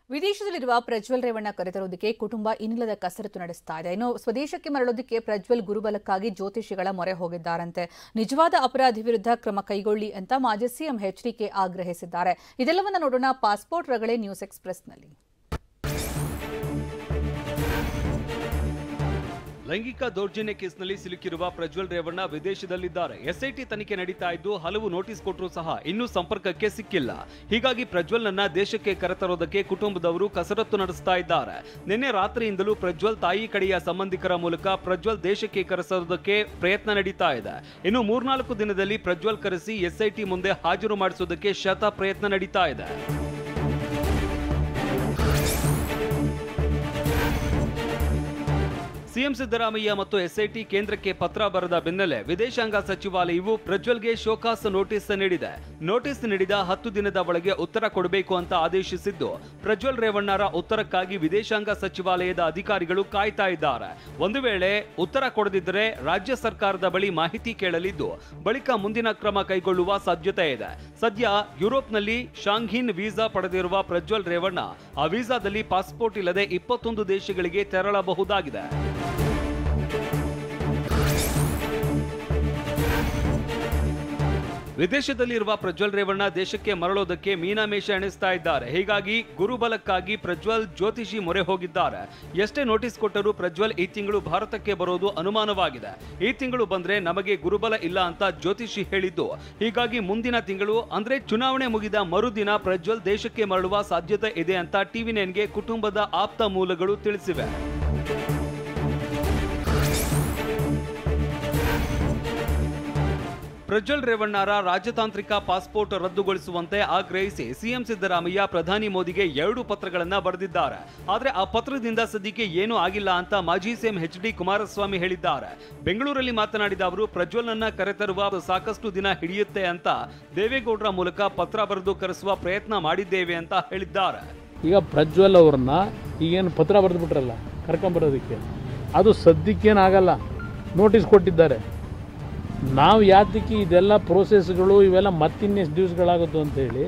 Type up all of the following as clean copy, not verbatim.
ವಿದೇಶದಲ್ಲಿರುವ ಪ್ರಜ್ವಲ್ ರೇವಣ್ಣ ಕರೆತರುವುದಕ್ಕೆ ಕುಟುಂಬ ಇನ್ನಿಲ್ಲದ ಕಸರತ್ತು ನಡೆಸ್ತಾ ಇದೆ. ಇನ್ನು ಸ್ವದೇಶಕ್ಕೆ ಮರಳೋದಕ್ಕೆ ಪ್ರಜ್ವಲ್ ಗುರುಬಲಕ್ಕಾಗಿ ಜ್ಯೋತಿಷಿಗಳ ಮೊರೆ ಹೋಗಿದ್ದಾರಂತೆ. ನಿಜವಾದ ಅಪರಾಧಿ ವಿರುದ್ಧ ಕ್ರಮ ಕೈಗೊಳ್ಳಿ ಅಂತ ಮಾಜಿ ಸಿಎಂ ಎಚ್ಡಿಕೆ ಆಗ್ರಹಿಸಿದ್ದಾರೆ. ಇದೆಲ್ಲವನ್ನ ನೋಡೋಣ ಪಾಸ್ಪೋರ್ಟ್ ರಗಳೆ ನ್ಯೂಸ್ ಎಕ್ಸ್‌ಪ್ರೆಸ್‌ನಲ್ಲಿ. ಲೈಂಗಿಕ ದೌರ್ಜನ್ಯ ಕೇಸ್ನಲ್ಲಿ ಸಿಲುಕಿರುವ ಪ್ರಜ್ವಲ್ ರೇವಣ್ಣ ವಿದೇಶದಲ್ಲಿದ್ದಾರೆ. ಎಸ್ಐಟಿ ತನಿಖೆ ನಡೀತಾ ಇದ್ದು ಹಲವು ನೋಟಿಸ್ ಕೊಟ್ಟರೂ ಸಹ ಇನ್ನೂ ಸಂಪರ್ಕಕ್ಕೆ ಸಿಕ್ಕಿಲ್ಲ. ಹೀಗಾಗಿ ಪ್ರಜ್ವಲ್ನನ್ನ ದೇಶಕ್ಕೆ ಕರೆತರೋದಕ್ಕೆ ಕುಟುಂಬದವರು ಕಸರತ್ತು ನಡೆಸ್ತಾ ಇದ್ದಾರೆ. ನಿನ್ನೆ ರಾತ್ರಿಯಿಂದಲೂ ಪ್ರಜ್ವಲ್ ತಾಯಿ ಕಡೆಯ ಸಂಬಂಧಿಕರ ಮೂಲಕ ಪ್ರಜ್ವಲ್ ದೇಶಕ್ಕೆ ಕರೆಸೋದಕ್ಕೆ ಪ್ರಯತ್ನ ನಡೀತಾ ಇದೆ. ಇನ್ನು 3-4 ದಿನದಲ್ಲಿ ಪ್ರಜ್ವಲ್ ಕರೆಸಿ ಎಸ್ಐಟಿ ಮುಂದೆ ಹಾಜರು ಮಾಡಿಸೋದಕ್ಕೆ ಶತ ಪ್ರಯತ್ನ ನಡೀತಾ ಇದೆ. ಸಿಎಂ ಸಿದ್ದರಾಮಯ್ಯ ಮತ್ತು ಎಸ್ಐಟಿ ಕೇಂದ್ರಕ್ಕೆ ಪತ್ರ ಬರೆದ ಬೆನ್ನಲ್ಲೇ ವಿದೇಶಾಂಗ ಸಚಿವಾಲಯವು ಪ್ರಜ್ವಲ್ಗೆ ಶೋಕಾಸ್ ನೋಟಿಸ್ ನೀಡಿದೆ. ನೋಟಿಸ್ ನೀಡಿದ 10 ದಿನದ ಒಳಗೆ ಉತ್ತರ ಕೊಡಬೇಕು ಅಂತ ಆದೇಶಿಸಿದ್ದು, ಪ್ರಜ್ವಲ್ ರೇವಣ್ಣರ ಉತ್ತರಕ್ಕಾಗಿ ವಿದೇಶಾಂಗ ಸಚಿವಾಲಯದ ಅಧಿಕಾರಿಗಳು ಕಾಯ್ತಾ ಇದ್ದಾರೆ. ಒಂದು ವೇಳೆ ಉತ್ತರ ಕೊಡದಿದ್ದರೆ ರಾಜ್ಯ ಸರ್ಕಾರದ ಬಳಿ ಮಾಹಿತಿ ಕೇಳಲಿದ್ದು, ಬಳಿಕ ಮುಂದಿನ ಕ್ರಮ ಕೈಗೊಳ್ಳುವ ಸಾಧ್ಯತೆ ಇದೆ. ಸದ್ಯ ಯುರೋಪ್ನಲ್ಲಿ ಶಾಂಘೈನ್ ವೀಸಾ ಪಡೆದಿರುವ ಪ್ರಜ್ವಲ್ ರೇವಣ್ಣ ಆ ವೀಸಾದಲ್ಲಿ ಪಾಸ್ಪೋರ್ಟ್ ಇಲ್ಲದೆ 21 ದೇಶಗಳಿಗೆ ತೆರಳಬಹುದಾಗಿದೆ. ವಿದೇಶದಲ್ಲಿರುವ ಪ್ರಜ್ವಲ್ ರೇವಣ್ಣ ದೇಶಕ್ಕೆ ಮರಳೋದಕ್ಕೆ ಮೀನಾಮೇಷ ಎಣಿಸ್ತಾ ಇದ್ದಾರೆ. ಹೀಗಾಗಿ ಗುರುಬಲಕ್ಕಾಗಿ ಪ್ರಜ್ವಲ್ ಜ್ಯೋತಿಷಿ ಮೊರೆ ಹೋಗಿದ್ದಾರೆ. ಎಷ್ಟೇ ನೋಟಿಸ್ ಕೊಟ್ಟರೂ ಪ್ರಜ್ವಲ್ ಈ ತಿಂಗಳು ಭಾರತಕ್ಕೆ ಬರೋದು ಅನುಮಾನವಾಗಿದೆ. ಈ ತಿಂಗಳು ಬಂದ್ರೆ ನಮಗೆ ಗುರುಬಲ ಇಲ್ಲ ಅಂತ ಜ್ಯೋತಿಷಿ ಹೇಳಿದ್ದು, ಹೀಗಾಗಿ ಮುಂದಿನ ತಿಂಗಳು ಅಂದ್ರೆ ಚುನಾವಣೆ ಮುಗಿದ ಮರುದಿನ ಪ್ರಜ್ವಲ್ ದೇಶಕ್ಕೆ ಮರಳುವ ಸಾಧ್ಯತೆ ಇದೆ ಅಂತ TV9ಗೆ ಕುಟುಂಬದ ಆಪ್ತ ಮೂಲಗಳು ತಿಳಿಸಿವೆ. ಪ್ರಜ್ವಲ್ ರೇವಣ್ಣರ ರಾಜತಾಂತ್ರಿಕ ಪಾಸ್ಪೋರ್ಟ್ ರದ್ದುಗೊಳಿಸುವಂತೆ ಆಗ್ರಹಿಸಿ ಸಿಎಂ ಸಿದ್ದರಾಮಯ್ಯ ಪ್ರಧಾನಿ ಮೋದಿಗೆ 2 ಪತ್ರಗಳನ್ನು ಬರೆದಿದ್ದಾರೆ. ಆದರೆ ಆ ಪತ್ರದಿಂದ ಸದ್ಯಕ್ಕೆ ಏನೂ ಆಗಿಲ್ಲ ಅಂತ ಮಾಜಿ ಸಿಎಂ ಎಚ್ಡಿ ಕುಮಾರಸ್ವಾಮಿ ಹೇಳಿದ್ದಾರೆ. ಬೆಂಗಳೂರಲ್ಲಿ ಮಾತನಾಡಿದ ಅವರು, ಪ್ರಜ್ವಲ್ನನ್ನ ಕರೆತರುವ ಸಾಕಷ್ಟು ದಿನ ಹಿಡಿಯುತ್ತೆ ಅಂತ ದೇವೇಗೌಡರ ಮೂಲಕ ಪತ್ರ ಬರೆದು ಕರೆಸುವ ಪ್ರಯತ್ನ ಮಾಡಿದ್ದೇವೆ ಅಂತ ಹೇಳಿದ್ದಾರೆ. ಈಗ ಪ್ರಜ್ವಲ್ ಅವ್ರನ್ನ ಈಗೇನು ಪತ್ರ ಬರೆದು ಬಿಟ್ರಲ್ಲ ಕರ್ಕೊಂಬರೋದಕ್ಕೆ, ಅದು ಸದ್ಯಕ್ಕೇನಾಗಲ್ಲ, ನೋಟಿಸ್ ಕೊಟ್ಟಿದ್ದಾರೆ. ನಾವು ಯಾತಕ್ಕೆ ಇದೆಲ್ಲ ಪ್ರೋಸೆಸ್ಗಳು ಇವೆಲ್ಲ ಮತ್ತಿನ್ನೆಷ್ಟು ದಿವಸಗಳಾಗುತ್ತೋ ಅಂತೇಳಿ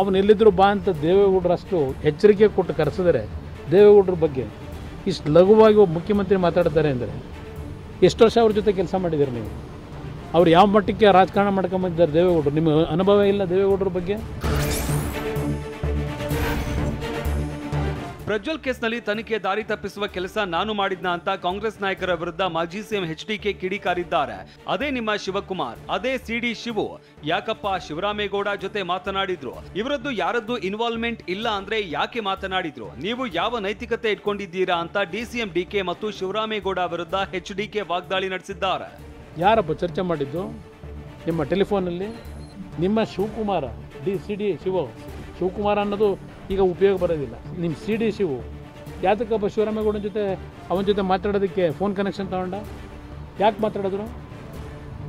ಅವನು ಎಲ್ಲಿದ್ದರೂ ಬಾ ಅಂತ ದೇವೇಗೌಡರಷ್ಟು ಎಚ್ಚರಿಕೆ ಕೊಟ್ಟು ಕರೆಸಿದರೆ, ದೇವೇಗೌಡರ ಬಗ್ಗೆ ಇಷ್ಟು ಲಘುವಾಗಿ ಒಬ್ಬ ಮುಖ್ಯಮಂತ್ರಿ ಮಾತಾಡ್ತಾರೆ ಅಂದರೆ ಎಷ್ಟು ವರ್ಷ ಅವ್ರ ಜೊತೆ ಕೆಲಸ ಮಾಡಿದ್ದೀರಿ ನೀವು? ಅವ್ರು ಯಾವ ಮಟ್ಟಕ್ಕೆ ರಾಜಕಾರಣ ಮಾಡ್ಕೊಂಬಂದಿದ್ದಾರೆ ದೇವೇಗೌಡರು? ನಿಮ್ಮ ಅನುಭವ ಇಲ್ಲ ದೇವೇಗೌಡರ ಬಗ್ಗೆ? ಪ್ರಜ್ವಲ್ ಕೇಸ್ನಲ್ಲಿ ತನಿಖೆ ದಾರಿ ತಪ್ಪಿಸುವ ಕೆಲಸ ನಾನು ಮಾಡಿದ್ನ ಅಂತ ಕಾಂಗ್ರೆಸ್ ನಾಯಕರ ವಿರುದ್ಧ ಮಾಜಿ ಸಿಎಂ ಎಚ್ಡಿಕೆ ಕಿಡಿಕಾರಿದ್ದಾರೆ. ಅದೇ ನಿಮ್ಮ ಶಿವಕುಮಾರ್, ಅದೇ ಸಿಡಿ ಶಿವು ಯಾಕಪ್ಪ ಶಿವರಾಮೇಗೌಡ ಜೊತೆ ಮಾತನಾಡಿದ್ರು? ಇವರದ್ದು ಯಾರದ್ದು ಇನ್ವಾಲ್ವ್ಮೆಂಟ್ ಇಲ್ಲ ಅಂದ್ರೆ ಯಾಕೆ ಮಾತನಾಡಿದ್ರು? ನೀವು ಯಾವ ನೈತಿಕತೆ ಇಟ್ಕೊಂಡಿದ್ದೀರಾ ಅಂತ ಡಿಸಿಎಂ ಡಿಕೆ ಮತ್ತು ಶಿವರಾಮೇಗೌಡ ವಿರುದ್ಧ ಎಚ್ಡಿಕೆ ವಾಗ್ದಾಳಿ ನಡೆಸಿದ್ದಾರೆ. ಯಾರಪ್ಪ ಚರ್ಚೆ ಮಾಡಿದ್ದು ನಿಮ್ಮ ಟೆಲಿಫೋನಲ್ಲಿ? ನಿಮ್ಮ ಶಿವಕುಮಾರ, ಸಿಡಿ ಶಿವಕುಮಾರ ಅನ್ನೋದು ಈಗ ಉಪಯೋಗ ಬರೋದಿಲ್ಲ. ನಿಮ್ಮ ಸಿಡಿ ಶಿವು ಯಾತಕ್ಕಪ್ಪ ಶಿವರಾಮೇಗೌಡನ ಜೊತೆ ಅವನ ಜೊತೆ ಮಾತಾಡೋದಕ್ಕೆ ಫೋನ್ ಕನೆಕ್ಷನ್ ತಗೊಂಡ? ಯಾಕೆ ಮಾತಾಡಿದ್ರು?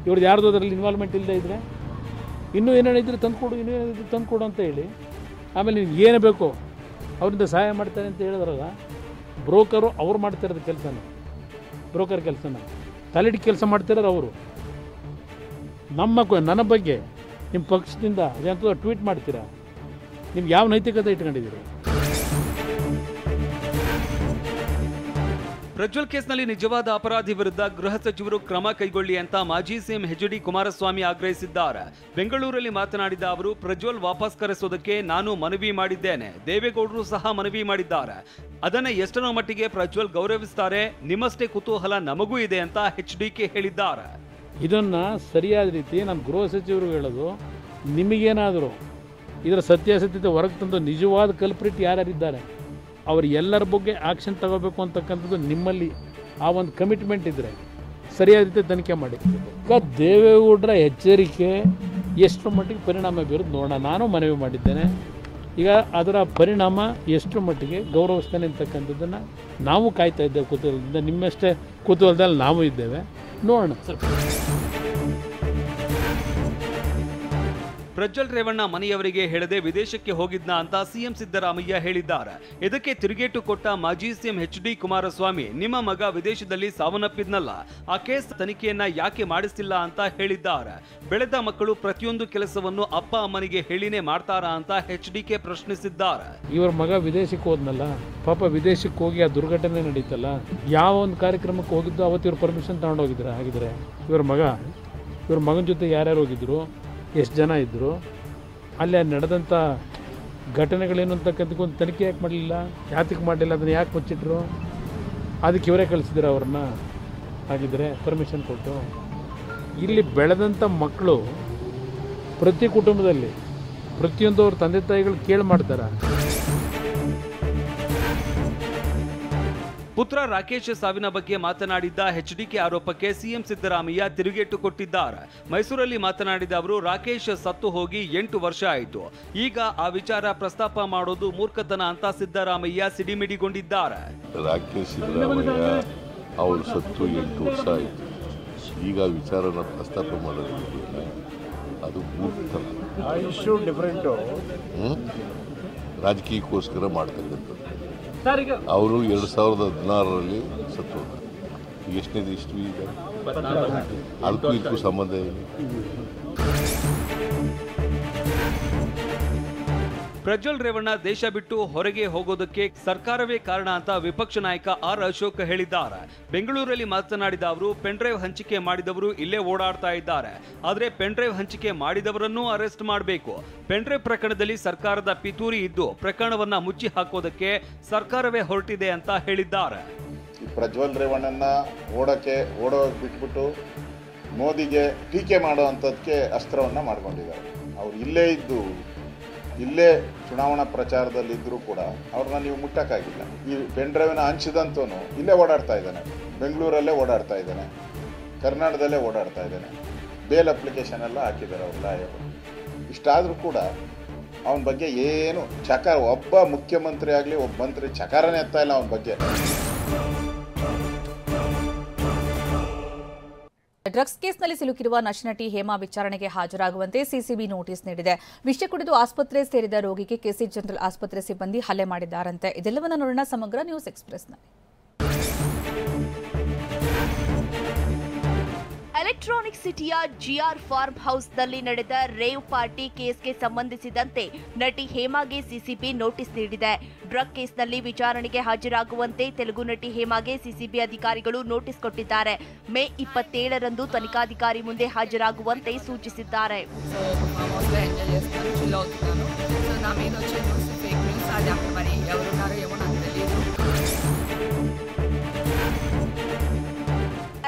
ಇವ್ರದ್ದು ಯಾರ್ದು ಅದರಲ್ಲಿ ಇನ್ವಾಲ್ವ್ಮೆಂಟ್ ಇಲ್ಲದೆ ಇದ್ದರೆ ಇನ್ನೂ ಏನೇನಿದ್ರೆ ತಂದುಕೊಡು, ಇನ್ನೇನಿದ್ರು ತಂದುಕೊಡು ಅಂತ ಹೇಳಿ ಆಮೇಲೆ ನೀವು ಏನು ಬೇಕೋ ಅವರಿಂದ ಸಹಾಯ ಮಾಡ್ತಾರೆ ಅಂತ ಹೇಳಿದ್ರಲ್ಲ. ಬ್ರೋಕರು ಅವ್ರು ಮಾಡ್ತಿರೋದು ಕೆಲಸನ, ಬ್ರೋಕರ್ ಕೆಲಸನ ತಲೆಡಿ ಕೆಲಸ ಮಾಡ್ತಿರೋರು ಅವರು. ನನ್ನ ಬಗ್ಗೆ ನಿಮ್ಮ ಪಕ್ಷದಿಂದ ಅದಂತ ಟ್ವೀಟ್ ಮಾಡ್ತೀರಾ? ನಿಮ್ಗೆ ಯಾವ ನೈತಿಕತೆ ಇಟ್ಕೊಂಡಿದ್ದೀರಿ? ಪ್ರಜ್ವಲ್ ಕೇಸ್ನಲ್ಲಿ ನಿಜವಾದ ಅಪರಾಧಿ ವಿರುದ್ಧ ಗೃಹ ಸಚಿವರು ಕ್ರಮ ಕೈಗೊಳ್ಳಿ ಅಂತ ಮಾಜಿ ಸಿಎಂ ಎಚ್ಡಿ ಕುಮಾರಸ್ವಾಮಿ ಆಗ್ರಹಿಸಿದ್ದಾರೆ. ಬೆಂಗಳೂರಲ್ಲಿ ಮಾತನಾಡಿದ ಅವರು, ಪ್ರಜ್ವಲ್ ವಾಪಸ್ ಕರೆಸೋದಕ್ಕೆ ನಾನು ಮನವಿ ಮಾಡಿದ್ದೇನೆ, ದೇವೇಗೌಡರು ಸಹ ಮನವಿ ಮಾಡಿದ್ದಾರೆ. ಅದನ್ನ ಎಷ್ಟರ ಮಟ್ಟಿಗೆ ಪ್ರಜ್ವಲ್ ಗೌರವಿಸ್ತಾರೆ, ನಿಮ್ಮಷ್ಟೇ ಕುತೂಹಲ ನಮಗೂ ಇದೆ ಅಂತ ಎಚ್ಡಿಕೆ ಹೇಳಿದ್ದಾರೆ. ಇದನ್ನು ಸರಿಯಾದ ರೀತಿ ನಮ್ಮ ಗೃಹ ಸಚಿವರು ಹೇಳೋದು, ನಿಮಗೇನಾದರೂ ಇದರ ಸತ್ಯಾಸತ್ಯತೆ ಹೊರಗೆ ತಂದು ನಿಜವಾದ ಕಲ್ಪ್ರಿಟ್ ಯಾರ್ಯಾರಿದ್ದಾರೆ ಅವರು ಎಲ್ಲರ ಬಗ್ಗೆ ಆಕ್ಷನ್ ತಗೋಬೇಕು ಅಂತಕ್ಕಂಥದ್ದು ನಿಮ್ಮಲ್ಲಿ ಆ ಒಂದು ಕಮಿಟ್ಮೆಂಟ್ ಇದ್ದರೆ ಸರಿಯಾದ ರೀತಿ ತನಿಖೆ ಮಾಡಿ. ಈಗ ದೇವೇಗೌಡರ ಎಚ್ಚರಿಕೆ ಎಷ್ಟು ಮಟ್ಟಿಗೆ ಪರಿಣಾಮ ಬೀರೋದು ನೋಡೋಣ. ನಾನು ಮನವಿ ಮಾಡಿದ್ದೇನೆ. ಈಗ ಅದರ ಪರಿಣಾಮ ಎಷ್ಟು ಮಟ್ಟಿಗೆ ಗೌರವಿಸ್ತಾನೆ ಅಂತಕ್ಕಂಥದ್ದನ್ನು ನಾವು ಕಾಯ್ತಾ ಇದ್ದೇವೆ ಕುತೂಹಲದಿಂದ. ನಿಮ್ಮಷ್ಟೇ ಕುತೂಹಲದಲ್ಲಿ ನಾವು ಇದ್ದೇವೆ, ನೋಡೋಣ. ಪ್ರಜ್ವಲ್ ರೇವಣ್ಣ ಮನೆಯವರಿಗೆ ಹೇಳದೆ ವಿದೇಶಕ್ಕೆ ಹೋಗಿದ್ನ ಅಂತ ಸಿಎಂ ಸಿದ್ದರಾಮಯ್ಯ ಹೇಳಿದ್ದಾರೆ. ಇದಕ್ಕೆ ತಿರುಗೇಟು ಕೊಟ್ಟ ಮಾಜಿ ಸಿಎಂ ಎಚ್.ಡಿ. ಕುಮಾರಸ್ವಾಮಿ, ನಿಮ್ಮ ಮಗ ವಿದೇಶದಲ್ಲಿ ಸಾವನ್ನಪ್ಪಿದ್ನಲ್ಲ, ಆ ಕೇಸ್ ತನಿಖೆಯನ್ನ ಯಾಕೆ ಮಾಡಿಸಿಲ್ಲ ಅಂತ ಹೇಳಿದ್ದಾರೆ. ಬೆಳೆದ ಮಕ್ಕಳು ಪ್ರತಿಯೊಂದು ಕೆಲಸವನ್ನು ಅಪ್ಪ ಅಮ್ಮನಿಗೆ ಹೇಳಿನೇ ಮಾಡ್ತಾರಾ ಅಂತ ಎಚ್.ಡಿ.ಕೆ ಪ್ರಶ್ನಿಸಿದ್ದಾರೆ. ಇವ್ರ ಮಗ ವಿದೇಶಕ್ಕೆ ಹೋದ್ನಲ್ಲ, ಪಾಪ ವಿದೇಶಕ್ಕೆ ಹೋಗಿ ಆ ದುರ್ಘಟನೆ ನಡೀತಲ್ಲ, ಯಾವ ಒಂದು ಕಾರ್ಯಕ್ರಮಕ್ಕೆ ಹೋಗಿದ್ದು ಅವತ್ತು ಇವ್ರು ಪರ್ಮಿಷನ್ ತಗೊಂಡೋಗಿದ್ರೆ ಹಾಗಿದ್ರೆ ಇವ್ರ ಮಗನ ಜೊತೆ ಯಾರ್ಯಾರು ಹೋಗಿದ್ರು, ಎಷ್ಟು ಜನ ಇದ್ದರು, ಅಲ್ಲಿ ನಡೆದಂಥ ಘಟನೆಗಳೇನು ಅಂತಕ್ಕಂಥಕ್ಕೊಂದು ತನಿಖೆ ಯಾಕೆ ಮಾಡಲಿಲ್ಲ, ಯಾತಕ್ಕೆ ಮಾಡಲಿಲ್ಲ, ಅದನ್ನು ಯಾಕೆ ಮುಚ್ಚಿಟ್ರು, ಅದಕ್ಕೆ ಇವರೇ ಕಳಿಸಿದ್ರು ಅವ್ರನ್ನ ಹಾಗಿದ್ರೆ ಪರ್ಮಿಷನ್ ಕೊಟ್ಟು. ಇಲ್ಲಿ ಬೆಳೆದಂಥ ಮಕ್ಕಳು ಪ್ರತಿ ಕುಟುಂಬದಲ್ಲಿ ಪ್ರತಿಯೊಂದು ಅವ್ರ ತಂದೆ ತಾಯಿಗಳು ಕೇಳಿ ಮಾಡ್ತಾರೆ. ಪುತ್ರ ರಾಕೇಶ್ ಸಾವಿನ ಬಗ್ಗೆ ಮಾತನಾಡಿದ್ದ ಎಚ್.ಡಿ.ಕೆ ಆರೋಪಕ್ಕೆ ಸಿಎಂ ಸಿದ್ದರಾಮಯ್ಯ ತಿರುಗೇಟು ಕೊಟ್ಟಿದ್ದಾರೆ. ಮೈಸೂರಲ್ಲಿ ಮಾತನಾಡಿದ ಅವರು, ರಾಕೇಶ್ ಸತ್ತು ಹೋಗಿ 8 ವರ್ಷ ಆಯಿತು, ಈಗ ಆ ವಿಚಾರ ಪ್ರಸ್ತಾಪ ಮಾಡೋದು ಮೂರ್ಖತನ ಅಂತ ಸಿದ್ದರಾಮಯ್ಯ ಸಿಡಿಮಿಡಿಗೊಂಡಿದ್ದಾರೆ. ರಾಕೇಶ್ ಸಿದ್ದರಾಮಯ್ಯ ಅವರು ಸತ್ತು 8 ವರ್ಷ ಆಯಿತು, ಈಗ ವಿಚಾರನ ಪ್ರಸ್ತಾಪ ಮಾಡೋದಿಲ್ಲ, ಅದು ಮೂರ್ಖತನ. ರಾಜಕೀಯಕ್ಕೋಸ್ಕರ ಮಾಡ್ತಕ್ಕಂಥದ್ದು. ಅವರು 2016ರಲ್ಲಿ ಸತ್ತು, ಎಷ್ಟನೇದು ಇಷ್ಟು ಈಗ ಅದಕ್ಕೂ ಇದಕ್ಕೂ ಸಂಬಂಧ ಇಲ್ಲ. ಪ್ರಜ್ವಲ್ ರೇವಣ್ಣ ದೇಶ ಬಿಟ್ಟು ಹೊರಗೆ ಹೋಗೋದಕ್ಕೆ ಸರ್ಕಾರವೇ ಕಾರಣ ಅಂತ ವಿಪಕ್ಷ ನಾಯಕ ಆರ್ ಅಶೋಕ್ ಹೇಳಿದ್ದಾರೆ. ಬೆಂಗಳೂರಲ್ಲಿ ಮಾತನಾಡಿದ ಅವರು, ಪೆನ್ಡ್ರೈವ್ ಹಂಚಿಕೆ ಮಾಡಿದವರು ಇಲ್ಲೇ ಓಡಾಡ್ತಾ ಇದ್ದಾರೆ, ಆದರೆ ಪೆನ್ಡ್ರೈವ್ ಹಂಚಿಕೆ ಮಾಡಿದವರನ್ನೂ ಅರೆಸ್ಟ್ ಮಾಡಬೇಕು. ಪೆನ್ಡ್ರೈವ್ ಪ್ರಕರಣದಲ್ಲಿ ಸರ್ಕಾರದ ಪಿತೂರಿ ಇದ್ದು ಪ್ರಕರಣವನ್ನ ಮುಚ್ಚಿ ಹಾಕೋದಕ್ಕೆ ಸರ್ಕಾರವೇ ಹೊರಟಿದೆ ಅಂತ ಹೇಳಿದ್ದಾರೆ. ಪ್ರಜ್ವಲ್ ರೇವಣ್ಣನ ಓಡೋ ಬಿಟ್ಬಿಟ್ಟು ಮೋದಿಗೆ ಟೀಕೆ ಮಾಡುವಂಥದ್ದಕ್ಕೆ ಅಸ್ತ್ರವನ್ನು ಮಾಡ್ಕೊಂಡಿದ್ದಾರೆ. ಅವ್ರು ಇಲ್ಲೇ ಚುನಾವಣಾ ಪ್ರಚಾರದಲ್ಲಿದ್ದರೂ ಕೂಡ ಅವ್ರನ್ನ ನೀವು ಮುಟ್ಟಕ್ಕಾಗಿಲ್ಲ. ಈ ಪೆನ್ ಡ್ರೈವ್ನ ಹಂಚಿದಂತೂ ಇಲ್ಲೇ ಓಡಾಡ್ತಾ ಇದ್ದಾನೆ, ಬೆಂಗಳೂರಲ್ಲೇ ಓಡಾಡ್ತಾ ಇದ್ದಾನೆ, ಕರ್ನಾಟಕದಲ್ಲೇ ಓಡಾಡ್ತಾ ಇದ್ದಾನೆ. ಬೇಲ್ ಅಪ್ಲಿಕೇಶನ್ ಎಲ್ಲ ಹಾಕಿದ್ದಾರೆ ಅವ್ರ ಲಾಯರು. ಇಷ್ಟಾದರೂ ಕೂಡ ಅವನ ಬಗ್ಗೆ ಏನು ಚಕಾರ, ಒಬ್ಬ ಮುಖ್ಯಮಂತ್ರಿ ಆಗಲಿ ಒಬ್ಬ ಮಂತ್ರಿ ಚಕಾರನೇ ಎತ್ತಾ ಇಲ್ಲ ಅವನ ಬಗ್ಗೆ. ಡ್ರಗ್ಸ್ ಕೇಸ್ನಲ್ಲಿ ಸಿಲುಕಿರುವ ನಟಿ ಹೇಮಾ ವಿಚಾರಣೆಗೆ ಹಾಜರಾಗುವಂತೆ ಸಿಸಿಬಿ ನೋಟಿಸ್ ನೀಡಿದೆ. ವಿಷಯ ಕುಡಿದು ಆಸ್ಪತ್ರೆ ಸೇರಿದ ರೋಗಿಗೆ ಕೆಸಿ ಜನರಲ್ ಆಸ್ಪತ್ರೆ ಸಿಬ್ಬಂದಿ ಹಲ್ಲೆ ಮಾಡಿದ್ದಾರಂತೆ. ಇದೆಲ್ಲವನ್ನ ನೋಡೋಣ ಸಮಗ್ರ ನ್ಯೂಸ್ ಎಕ್ಸ್‌ಪ್ರೆಸ್‌ನಲ್ಲಿ. ಎಲೆಕ್ಟ್ರಾನಿಕ್ ಸಿಟಿಯ ಜಿಆರ್ ಫಾರ್ಮ್ ಹೌಸ್ನಲ್ಲಿ ನಡೆದ ರೇವ್ ಪಾರ್ಟಿ ಕೇಸ್ಗೆ ಸಂಬಂಧಿಸಿದಂತೆ ನಟಿ ಹೇಮಾಗೆ ಸಿಸಿಬಿ ನೋಟಿಸ್ ನೀಡಿದೆ. ಡ್ರಗ್ ಕೇಸ್ನಲ್ಲಿ ವಿಚಾರಣೆಗೆ ಹಾಜರಾಗುವಂತೆ ತೆಲುಗು ನಟಿ ಹೇಮಾಗೆ ಸಿಸಿಬಿ ಅಧಿಕಾರಿಗಳು ನೋಟಿಸ್ ಕೊಟ್ಟಿದ್ದಾರೆ. ಮೇ 27ರಂದು ತನಿಖಾಧಿಕಾರಿ ಮುಂದೆ ಹಾಜರಾಗುವಂತೆ ಸೂಚಿಸಿದ್ದಾರೆ.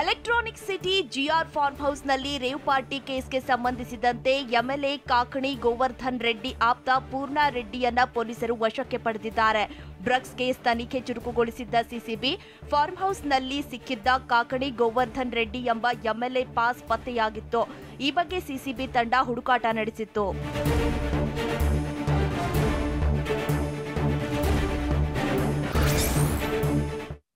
ಎಲೆಕ್ಟ್ರಾನಿಕ್ ಸಿಟಿ ಜಿಆರ್ ಫಾರ್ಮ್ ಹೌಸ್ನಲ್ಲಿ ರೇವ್ ಪಾರ್ಟಿ ಕೇಸ್ಗೆ ಸಂಬಂಧಿಸಿದಂತೆ ಎಂಎಲ್ಎ ಕಾಕಣಿ ಗೋವರ್ಧನ್ ರೆಡ್ಡಿ ಆಪ್ತ ಪೂರ್ಣಾ ರೆಡ್ಡಿಯನ್ನ ಪೊಲೀಸರು ವಶಕ್ಕೆ ಪಡೆದಿದ್ದಾರೆ. ಡ್ರಗ್ಸ್ ಕೇಸ್ ತನಿಖೆ ಚುರುಕುಗೊಳಿಸಿದ್ದ ಸಿಸಿಬಿ ಫಾರ್ಮ್ ಹೌಸ್ನಲ್ಲಿ ಸಿಕ್ಕಿದ್ದ ಕಾಕಣಿ ಗೋವರ್ಧನ್ ರೆಡ್ಡಿ ಎಂಬ ಎಂಎಲ್ಎ ಪಾಸ್ ಪತ್ತೆಯಾಗಿತ್ತು. ಈ ಬಗ್ಗೆ ಸಿಸಿಬಿ ತಂಡ ಹುಡುಕಾಟ ನಡೆಸಿತ್ತು.